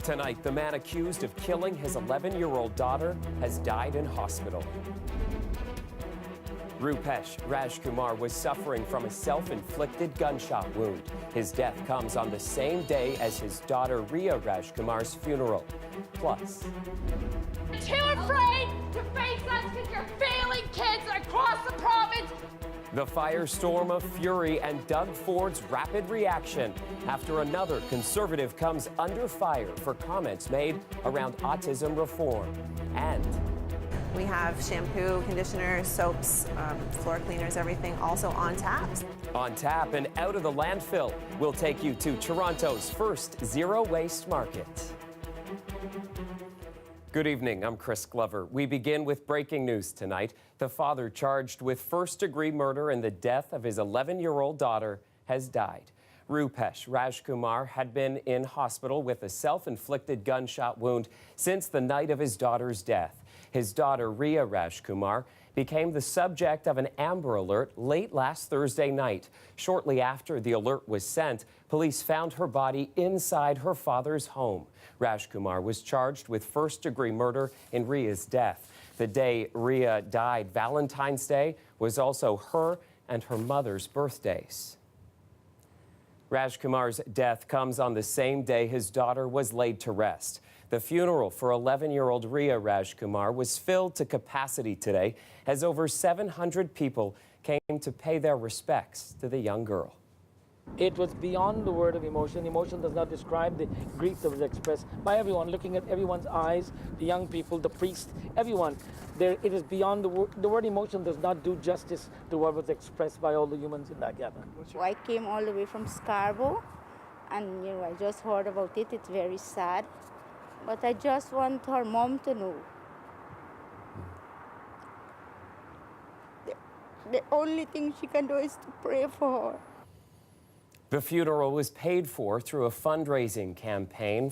Tonight, the man accused of killing his 11-year-old daughter has died in hospital. Rupesh Rajkumar was suffering from a self-inflicted gunshot wound. His death comes on the same day as his daughter Riya Rajkumar's funeral. Plus, too afraid to face us because you're failing kids across the province. the firestorm of fury and Doug Ford's rapid reaction after another Conservative comes under fire for comments made around autism reform. And we have shampoo, conditioner, soaps, floor cleaners, everything also on tap. On tap and out of the landfill, we'll take you to Toronto's first zero-waste market. Good evening, I'm Chris Glover. We begin with breaking news tonight. The father charged with first-degree murder in the death of his 11-year-old daughter has died. Rupesh Rajkumar had been in hospital with a self-inflicted gunshot wound since the night of his daughter's death. His daughter, Riya Rajkumar, became the subject of an Amber Alert late last Thursday night. Shortly after the alert was sent, police found her body inside her father's home. Rajkumar was charged with first-degree murder in Riya's death. The day Riya died, Valentine's Day, was also her and her mother's birthdays. Rajkumar's death comes on the same day his daughter was laid to rest. The funeral for 11-year-old Riya Rajkumar was filled to capacity today as over 700 people came to pay their respects to the young girl. It was beyond the word of emotion. Emotion does not describe the grief that was expressed by everyone, looking at everyone's eyes, the young people, the priest, everyone. It is beyond the word. The word emotion does not do justice to what was expressed by all the humans in that gathering. I came all the way from Scarborough, and I just heard about it. It's very sad. But I just want her mom to know. The only thing she can do is to pray for her. The funeral was paid for through a fundraising campaign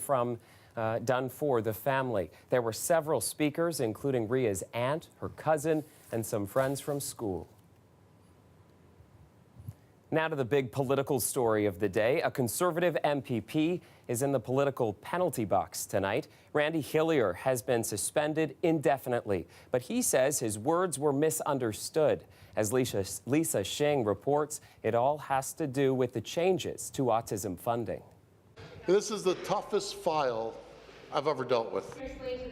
done for the family. There were several speakers, including Riya's aunt, her cousin, and some friends from school. Now to the big political story of the day. A Conservative MPP is in the political penalty box tonight. Randy Hillier has been suspended indefinitely, but he says his words were misunderstood. As Lisa Shing reports, it all has to do with the changes to autism funding. This is the toughest file I've ever dealt with.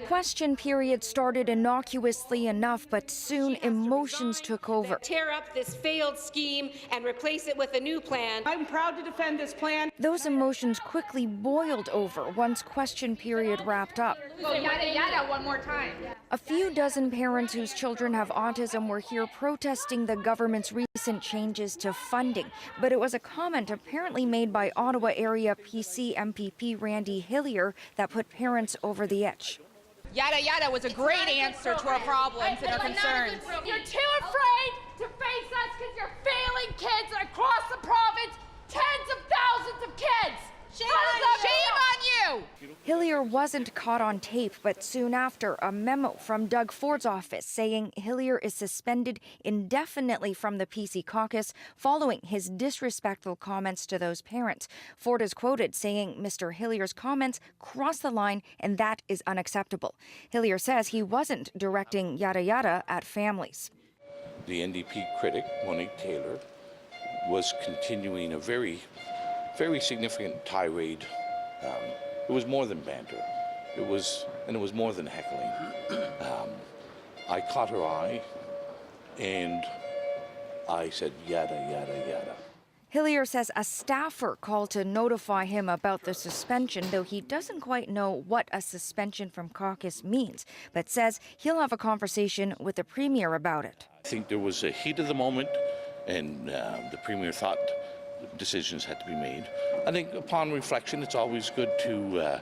Question period started innocuously enough, but soon emotions took over. Tear up this failed scheme and replace it with a new plan. I'm proud to defend this plan. Those emotions quickly boiled over once question period wrapped up. Go yada yada one more time. A few dozen parents whose children have autism were here protesting the government's recent changes to funding. But it was a comment apparently made by Ottawa area PC MPP Randy Hillier that put parents over the edge. Yada yada was a great answer to our problems and our concerns. You're too afraid to face us because you're failing kids across the province. Tens of thousands of kids. Shame on you! Hillier wasn't caught on tape, but soon after, a memo from Doug Ford's office saying Hillier is suspended indefinitely from the PC caucus following his disrespectful comments to those parents. Ford is quoted saying Mr. Hillier's comments crossed the line and that is unacceptable. Hillier says he wasn't directing yada yada at families. The NDP critic, Monique Taylor, was continuing a very significant tirade. It was more than banter. It was more than heckling. I caught her eye, and I said yada yada yada. Hillier says a staffer called to notify him about the suspension, though he doesn't quite know what a suspension from caucus means, but says he'll have a conversation with the Premier about it. I think there was a heat of the moment, and the Premier thought decisions had to be made. I think upon reflection, it's always good to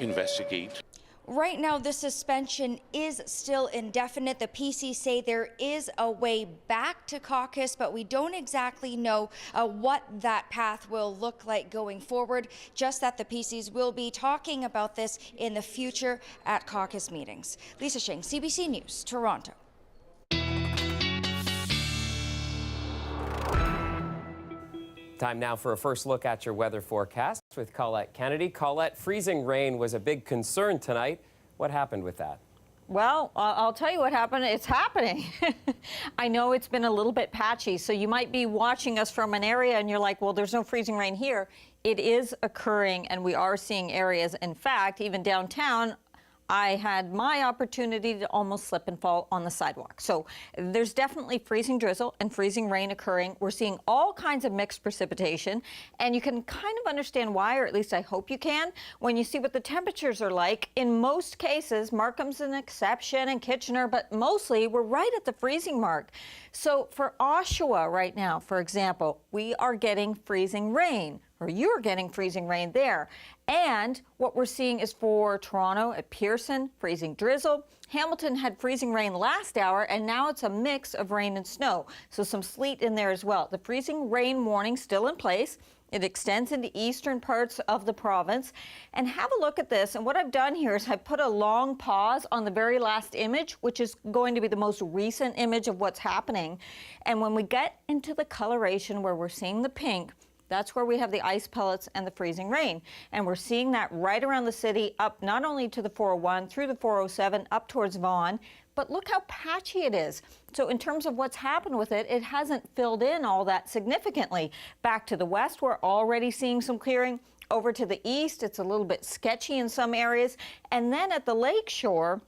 investigate. Right now, the suspension is still indefinite. The PC say there is a way back to caucus, but we don't exactly know what that path will look like going forward, just that the PCs will be talking about this in the future at caucus meetings. Lisa Shing, CBC News, Toronto. Time now for a first look at your weather forecast with Colette Kennedy. Colette, freezing rain was a big concern tonight. What happened with that? Well, I'll tell you what happened. It's happening. I know it's been a little bit patchy, so you might be watching us from an area and you're like, well, there's no freezing rain here. It is occurring, and we are seeing areas. In fact, even downtown, I had my opportunity to almost slip and fall on the sidewalk. So there's definitely freezing drizzle and freezing rain occurring. We're seeing all kinds of mixed precipitation, and you can kind of understand why, or at least I hope you can, when you see what the temperatures are like. In most cases, Markham's an exception and Kitchener, but mostly we're right at the freezing mark. So for Oshawa right now, for example, we are getting freezing rain, or you're getting freezing rain there. And what we're seeing is for Toronto at Pearson, freezing drizzle. Hamilton had freezing rain last hour, and now it's a mix of rain and snow. So some sleet in there as well. The freezing rain warning still in place. It extends into eastern parts of the province. And have a look at this. And what I've done here is I put a long pause on the very last image, which is going to be the most recent image of what's happening. And when we get into the coloration where we're seeing the pink, that's where we have the ice pellets and the freezing rain. And we're seeing that right around the city, up not only to the 401, through the 407, up towards Vaughan, but look how patchy it is. So in terms of what's happened with it, it hasn't filled in all that significantly. Back to the west, we're already seeing some clearing. Over to the east, it's a little bit sketchy in some areas. And then at the lake shore,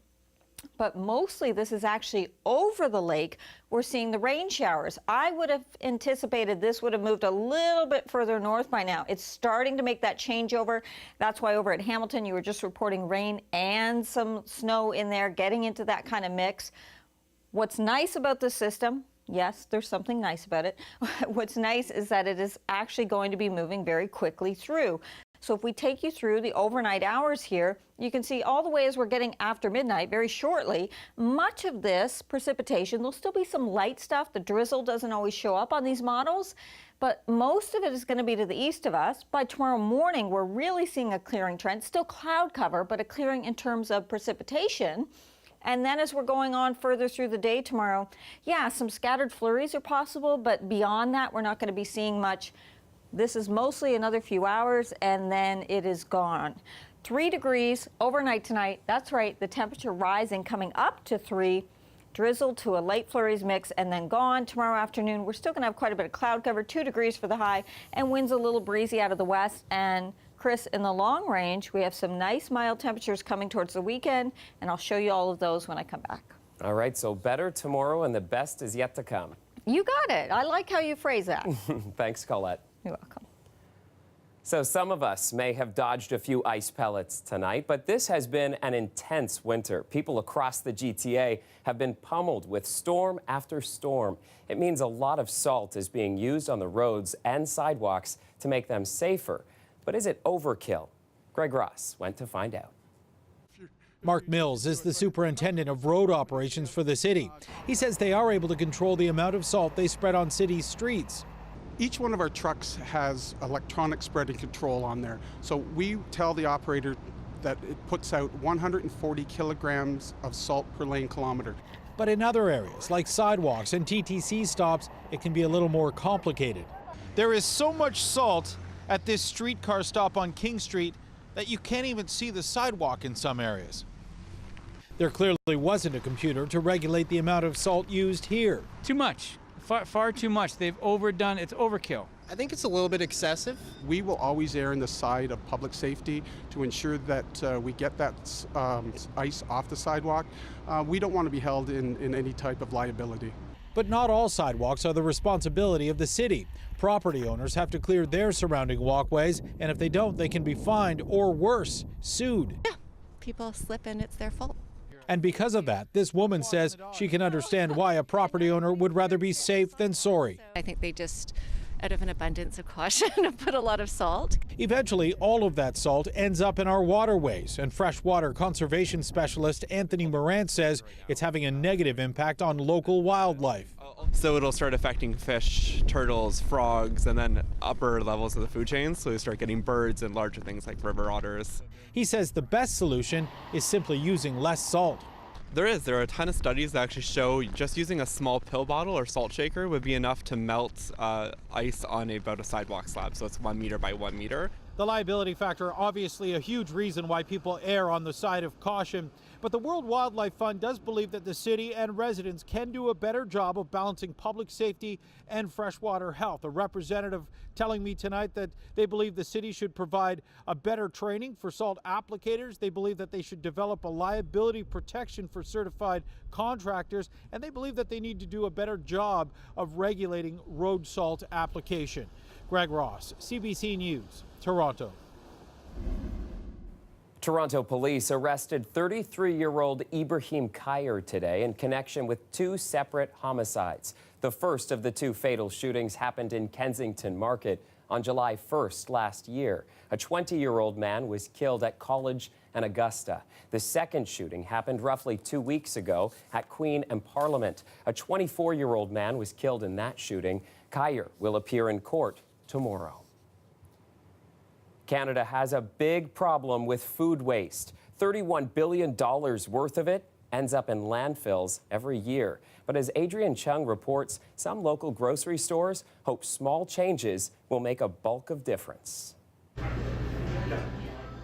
but mostly this is actually over the lake, we're seeing the rain showers. I would have anticipated this would have moved a little bit further north by now. It's starting to make that changeover. That's why over at Hamilton, you were just reporting rain and some snow in there, getting into that kind of mix. What's nice about the system, yes, there's something nice about it. What's nice is that it is actually going to be moving very quickly through. So if we take you through the overnight hours here, you can see all the way as we're getting after midnight, very shortly, much of this precipitation, there'll still be some light stuff. The drizzle doesn't always show up on these models, but most of it is going to be to the east of us. By tomorrow morning, we're really seeing a clearing trend, still cloud cover, but a clearing in terms of precipitation. And then as we're going on further through the day tomorrow, yeah, some scattered flurries are possible, but beyond that, we're not going to be seeing much. This is mostly another few hours, and then it is gone. 3 degrees overnight tonight. That's right, the temperature rising, coming up to 3. Drizzle to a late flurries mix, and then gone. Tomorrow afternoon, we're still going to have quite a bit of cloud cover, 2 degrees for the high, and winds a little breezy out of the west. And Chris, in the long range, we have some nice mild temperatures coming towards the weekend, and I'll show you all of those when I come back. All right, so better tomorrow, and the best is yet to come. You got it. I like how you phrase that. Thanks, Colette. You're welcome. So some of us may have dodged a few ice pellets tonight, but this has been an intense winter. People across the GTA have been pummeled with storm after storm. It means a lot of salt is being used on the roads and sidewalks to make them safer. But is it overkill? Greg Ross went to find out. Mark Mills is the superintendent of road operations for the city. He says they are able to control the amount of salt they spread on city streets. Each one of our trucks has electronic spreading control on there. So we tell the operator that it puts out 140 kilograms of salt per lane kilometer. But in other areas, like sidewalks and TTC stops, it can be a little more complicated. There is so much salt at this streetcar stop on King Street that you can't even see the sidewalk in some areas. There clearly wasn't a computer to regulate the amount of salt used here. Too much. Far too much. They've overdone. It's overkill. I think it's a little bit excessive. We will always err on the side of public safety to ensure that we get that ice off the sidewalk. We don't want to be held in any type of liability. But not all sidewalks are the responsibility of the city. Property owners have to clear their surrounding walkways, and if they don't, they can be fined or worse, sued. Yeah, people slip and it's their fault. And because of that, this woman says she can understand why a property owner would rather be safe than sorry. I think they just, out of an abundance of caution, put a lot of salt. Eventually, all of that salt ends up in our waterways, and freshwater conservation specialist Anthony Morant says it's having a negative impact on local wildlife. So it'll start affecting fish, turtles, frogs, and then upper levels of the food chain, so we start getting birds and larger things like river otters. He says the best solution is simply using less salt. There are a ton of studies that actually show just using a small pill bottle or salt shaker would be enough to melt ice on about a sidewalk slab. So it's 1 meter by 1 meter. The liability factor, obviously a huge reason why people err on the side of caution. But the World Wildlife Fund does believe that the city and residents can do a better job of balancing public safety and freshwater health. A representative telling me tonight that they believe the city should provide a better training for salt applicators. They believe that they should develop a liability protection for certified contractors, and they believe that they need to do a better job of regulating road salt application. Greg Ross, CBC News, Toronto. Toronto police arrested 33-year-old Ibrahim Khair today in connection with 2 separate homicides. The first of the 2 fatal shootings happened in Kensington Market on July 1st last year. A 20-year-old man was killed at College and Augusta. The second shooting happened roughly 2 weeks ago at Queen and Parliament. A 24-year-old man was killed in that shooting. Khair will appear in court tomorrow. Canada has a big problem with food waste. $31 billion worth of it ends up in landfills every year. But as Adrian Chung reports, some local grocery stores hope small changes will make a bulk of difference.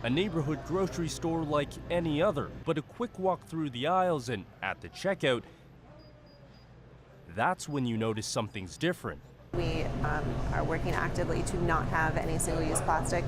A neighborhood grocery store like any other, but a quick walk through the aisles and at the checkout, that's when you notice something's different. We are working actively to not have any single-use plastic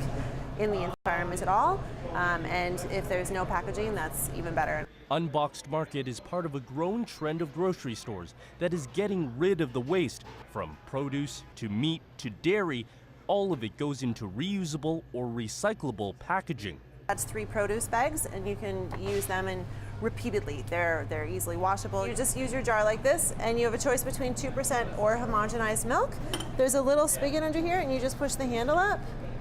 in the environment at all, and if there's no packaging, that's even better. Unboxed Market is part of a growing trend of grocery stores that is getting rid of the waste. From produce to meat to dairy, all of it goes into reusable or recyclable packaging. That's 3 produce bags, and you can use them repeatedly. They're easily washable. You just use your jar like this, and you have a choice between 2% or homogenized milk. There's a little spigot under here, and you just push the handle up,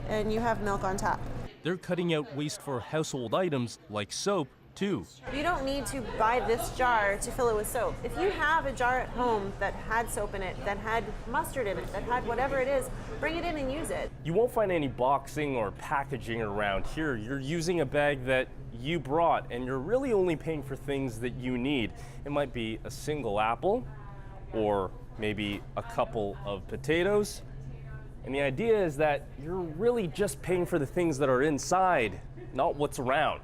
and you have milk on top. They're cutting out waste for household items like soap, too. You don't need to buy this jar to fill it with soap. If you have a jar at home that had soap in it, that had mustard in it, that had whatever it is, bring it in and use it. You won't find any boxing or packaging around here. You're using a bag that you brought, and you're really only paying for things that you need. It might be a single apple, or maybe a couple of potatoes. And the idea is that you're really just paying for the things that are inside, not what's around.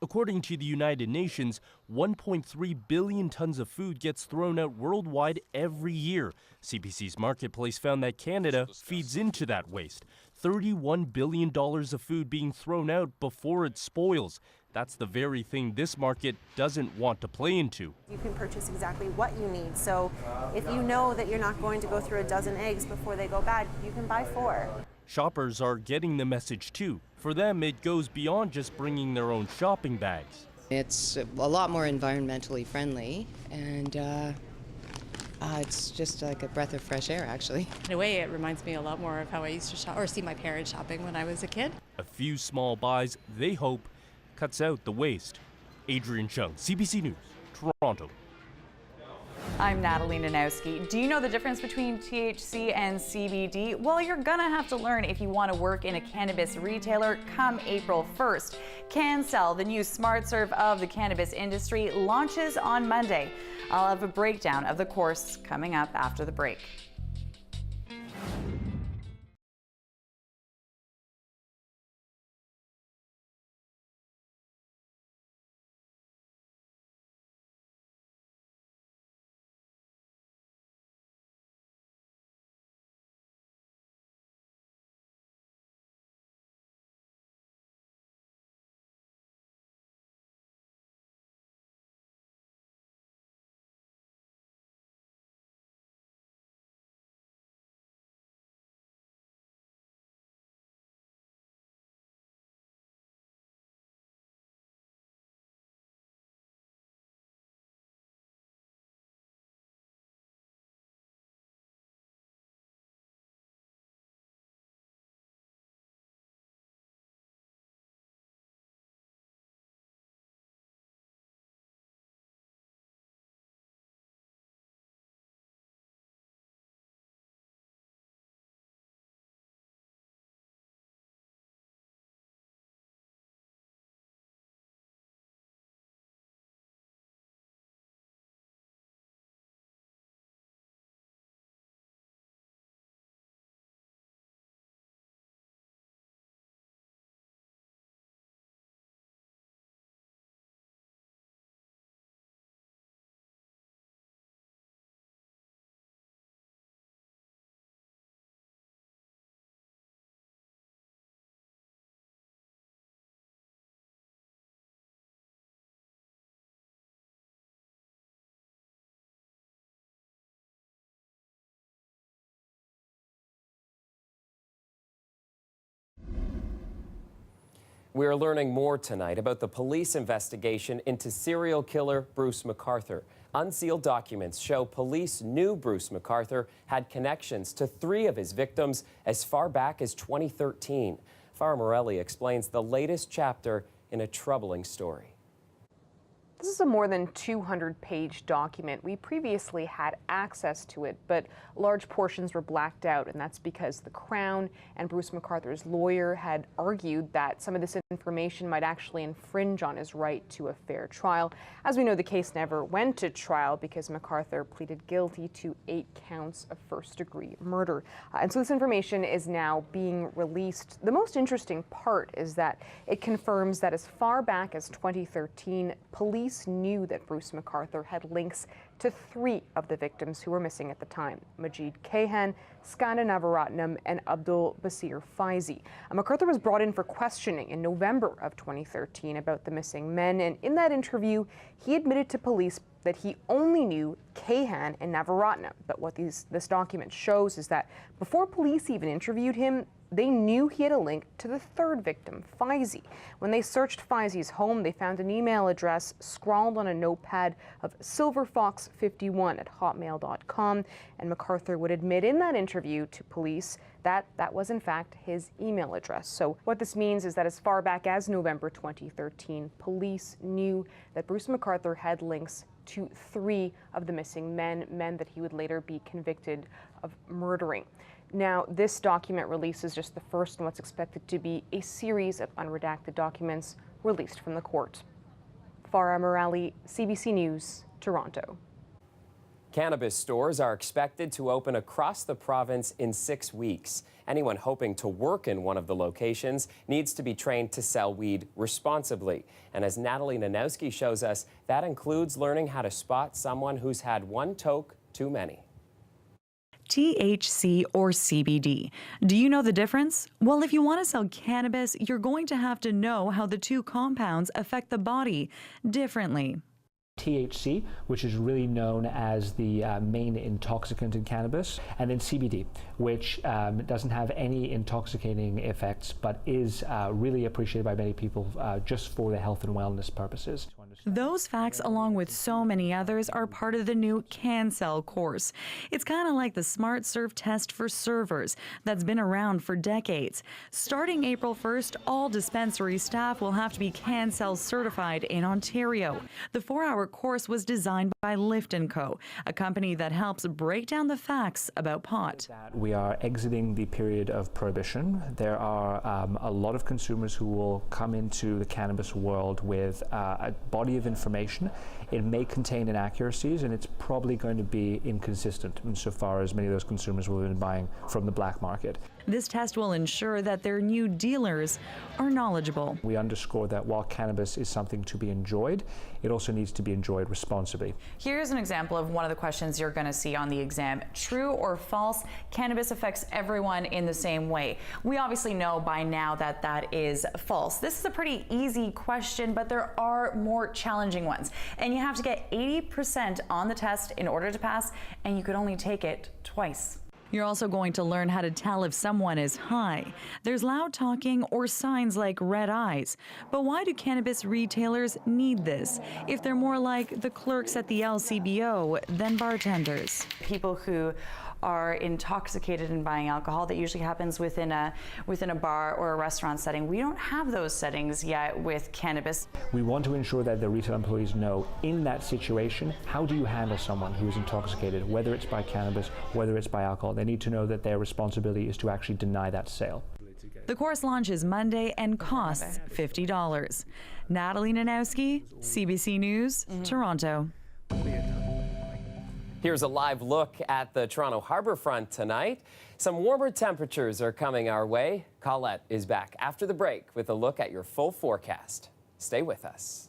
According to the United Nations, 1.3 billion tons of food gets thrown out worldwide every year. CBC's Marketplace found that Canada feeds into that waste. $31 billion of food being thrown out before it spoils. That's the very thing this market doesn't want to play into. You can purchase exactly what you need. So if you know that you're not going to go through a dozen eggs before they go bad, you can buy 4. Shoppers are getting the message too. For them, it goes beyond just bringing their own shopping bags. It's a lot more environmentally friendly, and it's just like a breath of fresh air, actually. In a way, it reminds me a lot more of how I used to shop or see my parents shopping when I was a kid. A few small buys, they hope, cuts out the waste. Adrian Chung, CBC News, Toronto. I'm Natalie Nanowski. Do you know the difference between THC and CBD? Well, you're gonna have to learn if you want to work in a cannabis retailer come April 1st. CanCell, the new smart serve of the cannabis industry, launches on Monday. I'll have a breakdown of the course coming up after the break. We're learning more tonight about the police investigation into serial killer Bruce McArthur. Unsealed documents show police knew Bruce McArthur had connections to 3 of his victims as far back as 2013. Farah Morelli explains the latest chapter in a troubling story. This is a more than 200-page document. We previously had access to it, but large portions were blacked out, and that's because the Crown and Bruce McArthur's lawyer had argued that some of this information might actually infringe on his right to a fair trial. As we know, the case never went to trial because McArthur pleaded guilty to 8 counts of first-degree murder. And so this information is now being released. The most interesting part is that it confirms that as far back as 2013, police knew that Bruce McArthur had links to 3 of the victims who were missing at the time: Majid Kayhan, Skanda Navaratnam, and Abdul Basir Faizi. McArthur was brought in for questioning in November of 2013 about the missing men, and in that interview, he admitted to police that he only knew Kayhan and Navaratnam. But what this document shows is that before police even interviewed him, they knew he had a link to the 3rd victim, Faizi. When they searched Faizi's home, they found an email address scrawled on a notepad of silverfox51@hotmail.com, and McArthur would admit in that interview to police that that was in fact his email address. So what this means is that as far back as November 2013, police knew that Bruce McArthur had links to 3 of the missing men that he would later be convicted of murdering. Now, this document release is just the first in what's expected to be a series of unredacted documents released from the court. Farah Morelli, CBC News, Toronto. Cannabis stores are expected to open across the province in 6 weeks. Anyone hoping to work in one of the locations needs to be trained to sell weed responsibly. And as Natalie Nanowski shows us, that includes learning how to spot someone who's had one toke too many. THC or CBD. Do you know the difference? Well, if you want to sell cannabis, you're going to have to know how the 2 compounds affect the body differently. THC, which is really known as the main intoxicant in cannabis, and then CBD, which doesn't have any intoxicating effects, but is really appreciated by many people just for the health and wellness purposes. Those facts, along with so many others, are part of the new CanSell course. It's kind of like the Smart Serve test for servers that's been around for decades. Starting April 1st, all dispensary staff will have to be CanSell certified in Ontario. The 4-hour course was designed by Lift & Co., a company that helps break down the facts about pot. We are exiting the period of prohibition. There are a lot of consumers who will come into the cannabis world with a body of information. It may contain inaccuracies, and it's probably going to be inconsistent insofar as many of those consumers will have been buying from the black market. This test will ensure that their new dealers are knowledgeable. We underscore that while cannabis is something to be enjoyed, it also needs to be enjoyed responsibly. Here's an example of one of the questions you're going to see on the exam. True or false, cannabis affects everyone in the same way. We obviously know by now that that is false. This is a pretty easy question, but there are more challenging ones. And you have to get 80% on the test in order to pass, and you could only take it twice. You're also going to learn how to tell if someone is high. There's loud talking or signs like red eyes. But why do cannabis retailers need this if they're more like the clerks at the LCBO than bartenders? People who are intoxicated in buying alcohol, that usually happens within a bar or a restaurant setting. We don't have those settings yet with cannabis. We want to ensure that the retail employees know in that situation, how do you handle someone who is intoxicated, whether it's by cannabis, whether it's by alcohol. They need to know that their responsibility is to actually deny that sale. The course launches Monday and costs $50. Natalie Nanowski, CBC News, Toronto. Here's a live look at the Toronto Harbourfront tonight. Some warmer temperatures are coming our way. Colette is back after the break with a look at your full forecast. Stay with us.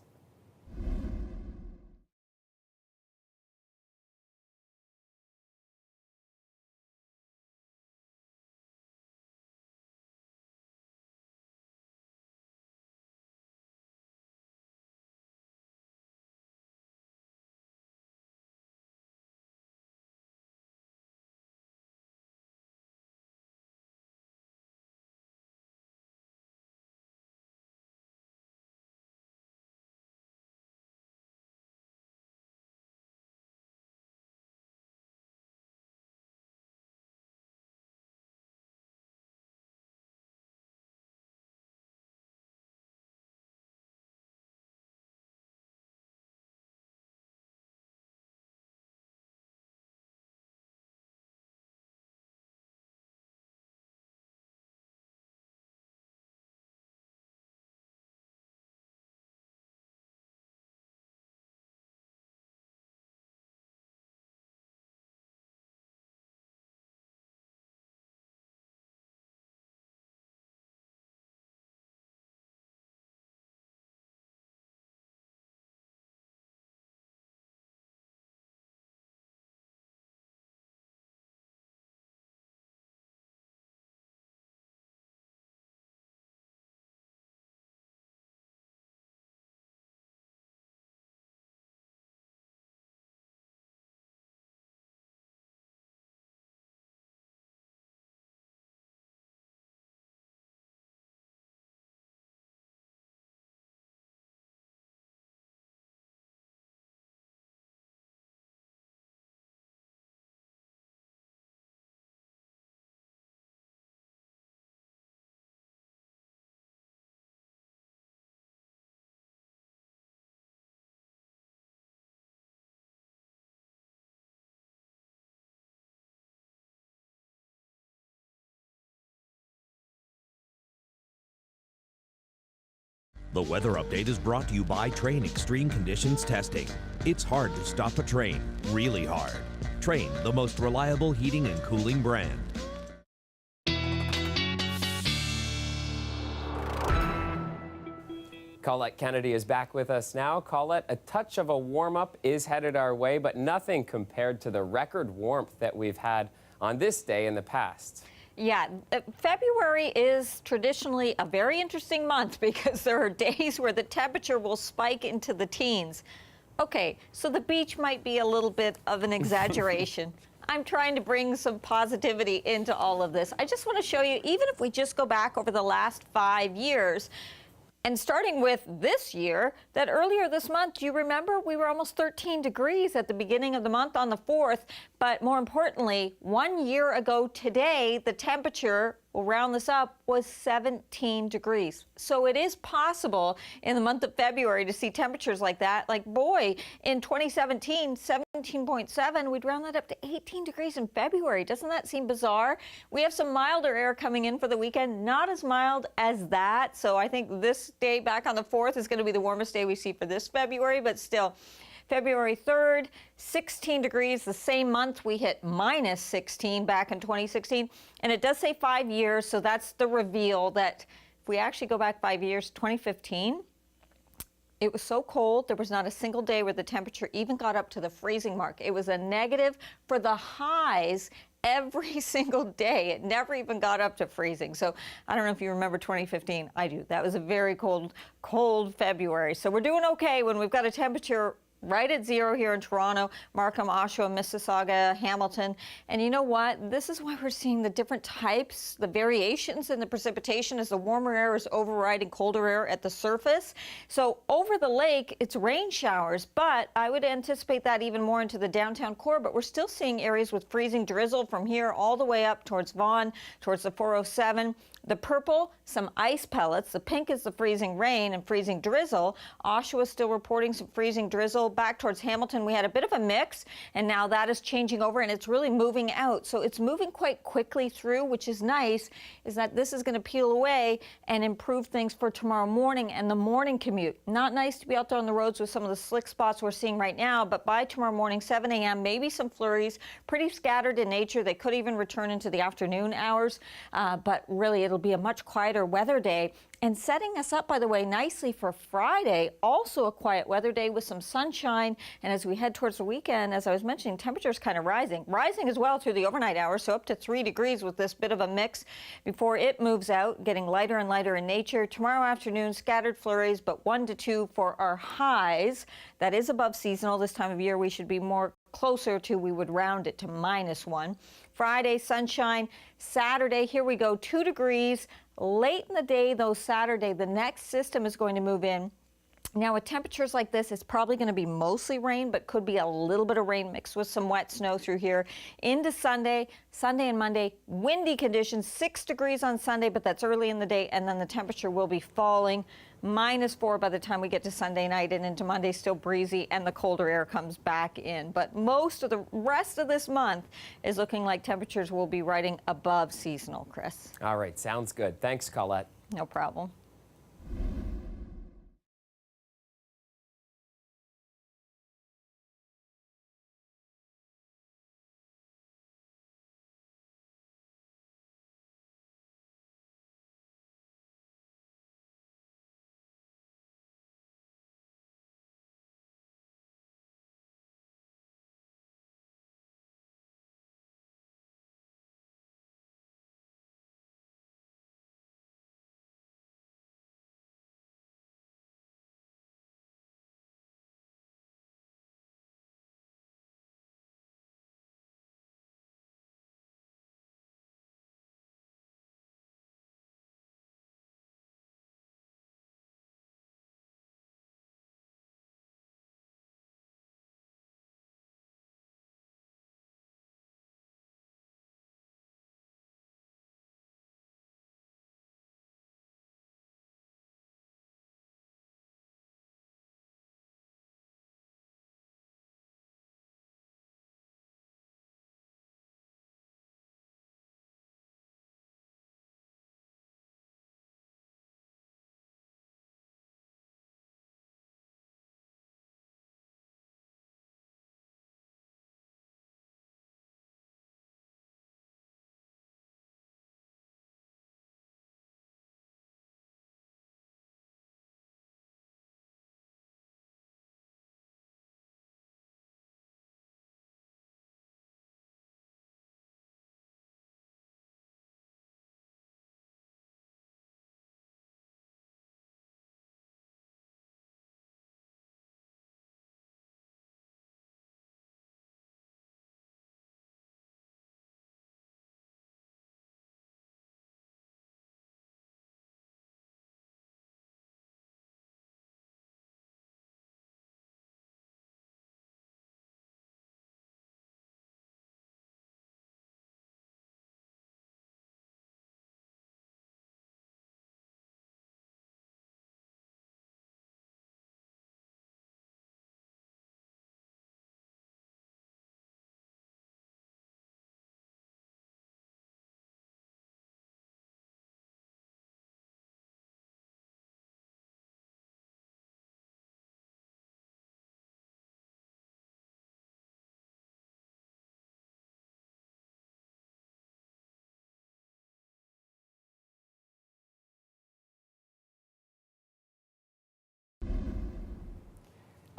The weather update is brought to you by Train Extreme Conditions Testing. It's hard to stop a train, really hard. Train, the most reliable heating and cooling brand. Colette Kennedy is back with us now. Colette, a touch of a warm-up is headed our way, but nothing compared to the record warmth that we've had on this day in the past. Yeah, February is traditionally a very interesting month because there are days where the temperature will spike into the teens. Okay, so the beach might be a little bit of an exaggeration. I'm trying to bring some positivity into all of this. I just want to show you, even if we just go back over the last 5 years, and starting with this year, that earlier this month, do you remember we were almost 13 degrees at the beginning of the month on the 4th? But more importantly, 1 year ago today, the temperature, we'll round this up, was 17 degrees. So it is possible in the month of February to see temperatures like that. Like, boy, in 2017, 17.7, we'd round that up to 18 degrees in February. Doesn't that seem bizarre? We have some milder air coming in for the weekend, not as mild as that. So I think this day back on the 4th is going to be the warmest day we see for this February, but still. February 3rd, 16 degrees, the same month we hit minus 16 back in 2016. And it does say 5 years, so that's the reveal that if we actually go back 5 years, 2015, it was so cold, there was not a single day where the temperature even got up to the freezing mark. It was a negative for the highs every single day. It never even got up to freezing. So I don't know if you remember 2015. I do. That was a very cold, cold February. So we're doing okay when we've got a temperature right at zero here in Toronto, Markham, Oshawa, Mississauga, Hamilton. And you know what? This is why we're seeing the different types, the variations in the precipitation as the warmer air is overriding colder air at the surface. So over the lake, it's rain showers, but I would anticipate that even more into the downtown core. But we're still seeing areas with freezing drizzle from here all the way up towards Vaughan, towards the 407. The purple, some ice pellets. The pink is the freezing rain and freezing drizzle. Oshawa still reporting some freezing drizzle. Back towards Hamilton, we had a bit of a mix, and now that is changing over, and it's really moving out. So it's moving quite quickly through, which is nice, is that this is going to peel away and improve things for tomorrow morning and the morning commute. Not nice to be out there on the roads with some of the slick spots we're seeing right now, but by tomorrow morning, 7 a.m., maybe some flurries, pretty scattered in nature. They could even return into the afternoon hours, but really it'll be a much quieter weather day. And setting us up, by the way, nicely for Friday, also a quiet weather day with some sunshine. And as we head towards the weekend, as I was mentioning, temperatures kind of rising as well through the overnight hours, so up to 3 degrees with this bit of a mix before it moves out, getting lighter and lighter in nature. Tomorrow afternoon, scattered flurries, but 1 to 2 for our highs. That is above seasonal. This time of year, we should be more closer to, we would round it to -1. Friday, sunshine. Saturday, here we go, 2 degrees. Late in the day, though, Saturday, the next system is going to move in. Now, with temperatures like this, it's probably going to be mostly rain, but could be a little bit of rain mixed with some wet snow through here. Into Sunday and Monday, windy conditions, 6 degrees on Sunday, but that's early in the day, and then the temperature will be falling. -4 by the time we get to Sunday night, and into Monday, still breezy, and the colder air comes back in. But most of the rest of this month is looking like temperatures will be riding above seasonal, Chris. All right, sounds good. Thanks, Colette. No problem.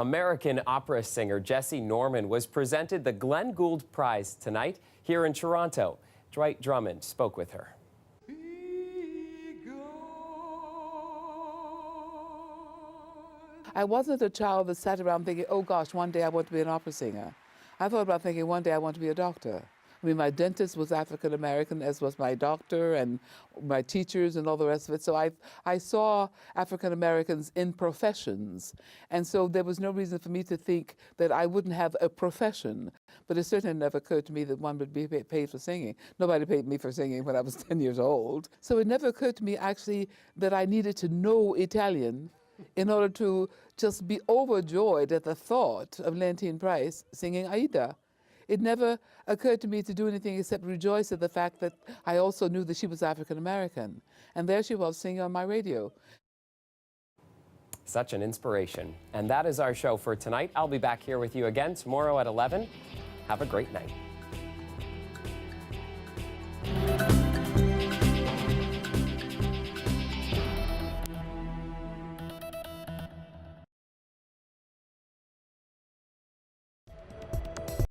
American opera singer Jessie Norman was presented the Glenn Gould Prize tonight here in Toronto. Dwight Drummond spoke with her. I wasn't a child that sat around thinking, oh gosh, one day I want to be an opera singer. I thought about thinking one day I want to be a doctor. I mean, my dentist was African American, as was my doctor and my teachers and all the rest of it. So I saw African Americans in professions. And so there was no reason for me to think that I wouldn't have a profession. But it certainly never occurred to me that one would be paid for singing. Nobody paid me for singing when I was 10 years old. So it never occurred to me actually that I needed to know Italian in order to just be overjoyed at the thought of Leontine Price singing Aida. It never occurred to me to do anything except rejoice at the fact that I also knew that she was African American. And there she was singing on my radio. Such an inspiration. And that is our show for tonight. I'll be back here with you again tomorrow at 11. Have a great night.